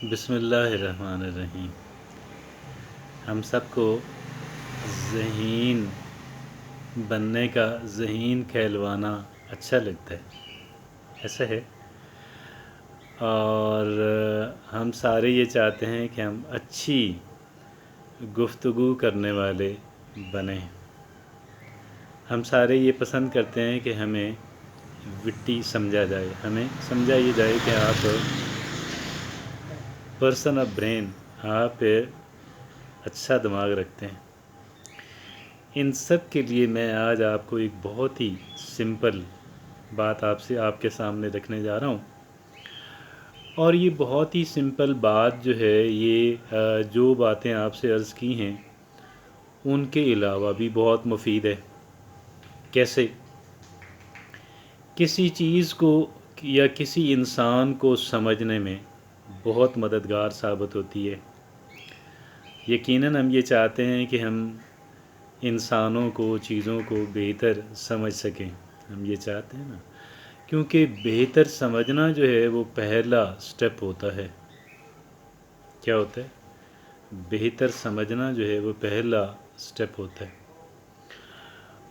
बिस्मिल्लाहिर्रहमानिर्रहीम। हम सबको ज़हीन बनने का, ज़हीन कहलवाना अच्छा लगता है, ऐसा है। और हम सारे ये चाहते हैं कि हम अच्छी गुफ्तगू करने वाले बने। हम सारे ये पसंद करते हैं कि हमें विट्टी समझा जाए, हमें समझा ये जाए कि आप पर्सन ऑफ ब्रेन, आप अच्छा दिमाग रखते हैं। इन सब के लिए मैं आज आपको एक बहुत ही सिंपल बात आपके सामने रखने जा रहा हूँ। और ये बहुत ही सिंपल बात जो है, ये जो बातें आपसे अर्ज़ की हैं उनके अलावा भी बहुत मुफीद है। कैसे? किसी चीज़ को या किसी इंसान को समझने में बहुत मददगार साबित होती है। यकीनन हम ये चाहते हैं कि हम इंसानों को, चीज़ों को बेहतर समझ सकें। हम ये चाहते हैं ना, क्योंकि बेहतर समझना जो है वो पहला स्टेप होता है। क्या होता है? बेहतर समझना जो है वो पहला स्टेप होता है।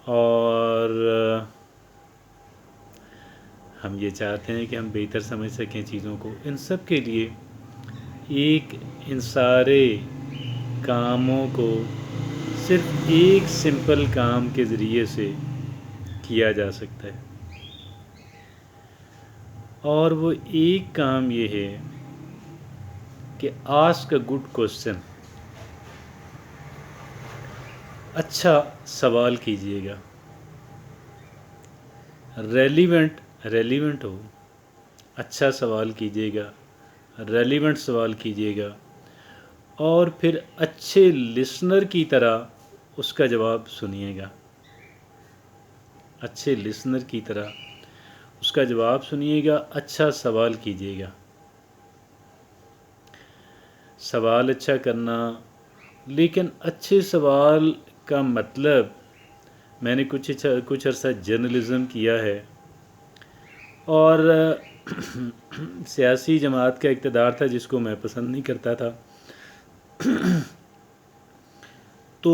और हम ये चाहते हैं कि हम बेहतर समझ सकें चीज़ों को। इन सब के लिए इन सारे कामों को सिर्फ एक सिंपल काम के ज़रिए से किया जा सकता है। और वो एक काम ये है कि आस्क अ गुड क्वेश्चन। अच्छा सवाल कीजिएगा, रेलिवेंट हो। अच्छा सवाल कीजिएगा, रेलिवेंट सवाल कीजिएगा, और फिर अच्छे लिसनर की तरह उसका जवाब सुनिएगा। अच्छे लिसनर की तरह उसका जवाब सुनिएगा। अच्छा सवाल कीजिएगा। सवाल अच्छा करना, लेकिन अच्छे सवाल का मतलब, मैंने कुछ अर्सा जर्नलिज़म किया है और सियासी जमात का इक़्तिदार था जिसको मैं पसंद नहीं करता था। तो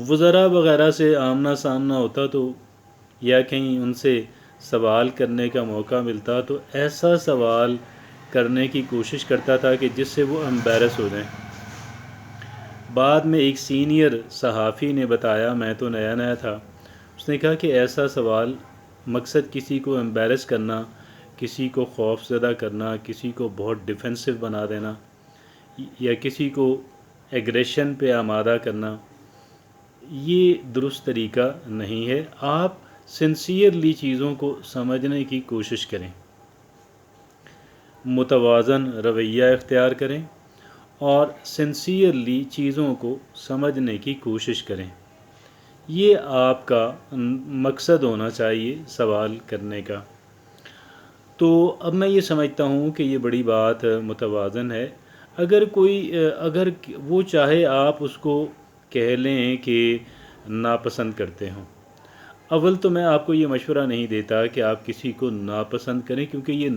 वज़रा वग़ैरह से आमना सामना होता तो, या कहीं उनसे सवाल करने का मौका मिलता तो ऐसा सवाल करने की कोशिश करता था कि जिससे वो एम्बैरस हो जाएं। बाद में एक सीनियर सहाफ़ी ने बताया, मैं तो नया नया था, उसने कहा कि ऐसा सवाल मकसद किसी को एम्बैरस करना, किसी को खौफज़दा करना, किसी को बहुत डिफेंसिव बना देना, या किसी को एग्रेशन पे आमादा करना, ये दुरुस्त तरीका नहीं है। आप सिंसियरली चीज़ों को समझने की कोशिश करें, मुतवाज़न रवैया इख्तियार करें और सिंसियरली चीज़ों को समझने की कोशिश करें। ये आपका मकसद होना चाहिए सवाल करने का। तो अब मैं ये समझता हूँ कि ये बड़ी बात मुतवाज़न है। अगर वो चाहे आप उसको कह लें कि नापसंद करते हों। अव्वल तो मैं आपको ये मशवरा नहीं देता कि आप किसी को नापसंद करें, क्योंकि ये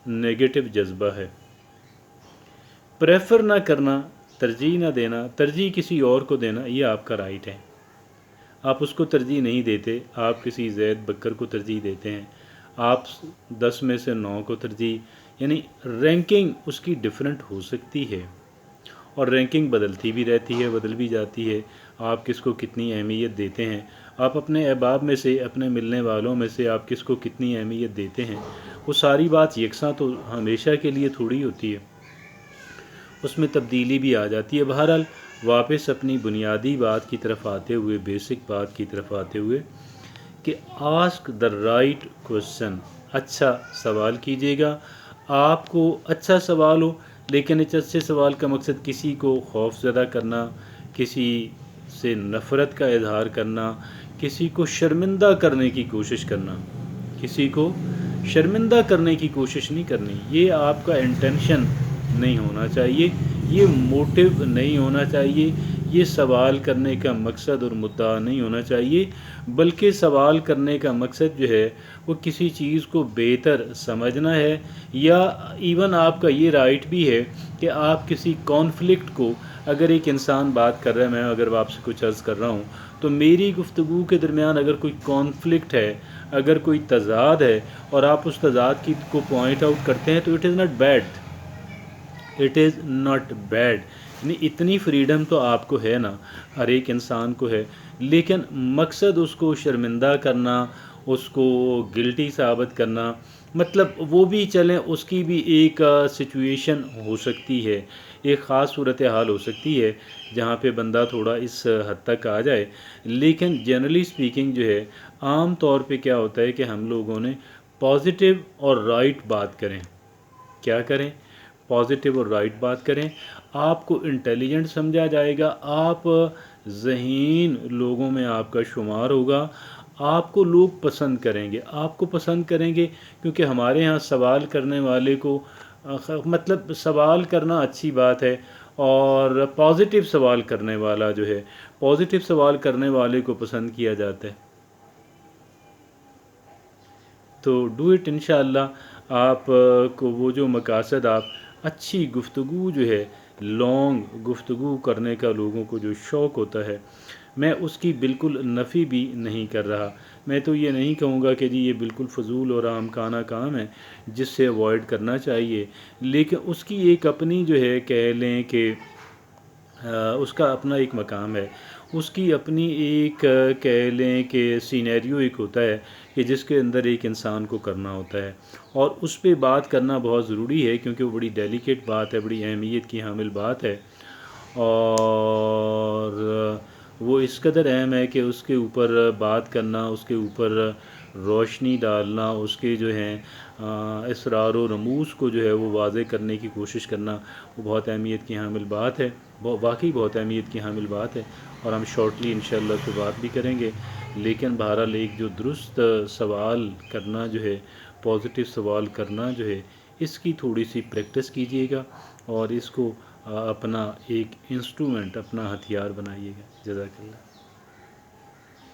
नेगेटिव जज्बा है। प्रेफर ना करना, तरजीह ना देना, तरजीह किसी और को देना, ये आपका राइट है। आप उसको तरजीह नहीं देते, आप किसी ज़ैद बकर को तरजीह देते हैं, आप 10 में से 9 को तरजीह, यानी रैंकिंग उसकी डिफरेंट हो सकती है और रैंकिंग बदलती भी रहती है, बदल भी जाती है। आप किसको कितनी अहमियत देते हैं, आप अपने अहबाब में से, अपने मिलने वालों में से आप किसको कितनी अहमियत देते हैं, वो सारी बात यकसा तो हमेशा के लिए थोड़ी होती है, उसमें तब्दीली भी आ जाती है। बहरहाल वापस अपनी बुनियादी बात की तरफ आते हुए, बेसिक बात की तरफ आते हुए, कि आस्क द राइट क्वेश्चन। अच्छा सवाल कीजिएगा। आपको अच्छा सवाल हो, लेकिन इस अच्छे सवाल का मकसद किसी को खौफज़दा करना, किसी से नफ़रत का इजहार करना, किसी को शर्मिंदा करने की कोशिश करना, किसी को शर्मिंदा करने की कोशिश नहीं करनी। ये आपका इंटेंशन नहीं होना चाहिए, ये मोटिव नहीं होना चाहिए, یہ سوال کرنے کا مقصد اور مدعا نہیں ہونا چاہیے، بلکہ سوال کرنے کا مقصد جو ہے وہ کسی چیز کو بہتر سمجھنا ہے، یا ایون آپ کا یہ رائٹ بھی ہے کہ آپ کسی کانفلکٹ کو، اگر ایک انسان بات کر رہا ہے، میں اگر آپ سے کچھ عرض کر رہا ہوں تو میری گفتگو کے درمیان اگر کوئی کانفلکٹ ہے، اگر کوئی تضاد ہے، اور آپ اس تضاد کو پوائنٹ آؤٹ کرتے ہیں تو it is not bad, it is not bad. یعنی اتنی فریڈم تو آپ کو ہے نا، ہر ایک انسان کو ہے، لیکن مقصد اس کو شرمندہ کرنا، اس کو گلٹی ثابت کرنا، مطلب وہ بھی چلیں، اس کی بھی ایک سچویشن ہو سکتی ہے، ایک خاص صورتحال ہو سکتی ہے جہاں پہ بندہ تھوڑا اس حد تک آ جائے. لیکن جنرلی اسپیکنگ جو ہے، عام طور پہ کیا ہوتا ہے کہ ہم لوگوں نے پازیٹیو اور رائٹ بات کریں. کیا کریں؟ پازیٹیو اور رائٹ بات کریں. آپ کو انٹیلیجنٹ سمجھا جائے گا، آپ ذہین لوگوں میں آپ کا شمار ہوگا، آپ کو لوگ پسند کریں گے. آپ کو پسند کریں گے کیونکہ ہمارے ہاں سوال کرنے والے کو، مطلب سوال کرنا اچھی بات ہے، اور پازیٹیو سوال کرنے والا جو ہے، پازیٹیو سوال کرنے والے کو پسند کیا جاتا ہے. تو ڈو اٹ انشاءاللہ. آپ کو وہ جو مقاصد، آپ اچھی گفتگو جو ہے، لانگ گفتگو کرنے کا لوگوں کو جو شوق ہوتا ہے، میں اس کی بالکل نفی بھی نہیں کر رہا. میں تو یہ نہیں کہوں گا کہ جی یہ بالکل فضول اور عام کانہ کام ہے جس سے اوائڈ کرنا چاہیے، لیکن اس کی ایک اپنی جو ہے، کہہ لیں کہ اس کا اپنا ایک مقام ہے، اس کی اپنی ایک کہہ لیں کہ سینیریو ایک ہوتا ہے کہ جس کے اندر ایک انسان کو کرنا ہوتا ہے، اور اس پہ بات کرنا بہت ضروری ہے کیونکہ وہ بڑی ڈیلیکیٹ بات ہے، بڑی اہمیت کی حامل بات ہے، اور وہ اس قدر اہم ہے کہ اس کے اوپر بات کرنا، اس کے اوپر روشنی ڈالنا، اس کے جو ہیں اسرار و رموز کو جو ہے وہ واضح کرنے کی کوشش کرنا، وہ بہت اہمیت کی حامل بات ہے، واقعی بہت اہمیت کی حامل بات ہے، اور ہم شارٹلی انشاءاللہ اس پہ بات بھی کریں گے. لیکن بہرحال ایک جو درست سوال کرنا جو ہے، پازیٹیو سوال کرنا جو ہے، اس کی تھوڑی سی پریکٹس کیجیے گا، اور اس کو اپنا ایک انسٹرومنٹ، اپنا ہتھیار بنائیے گا. جزاک اللہ.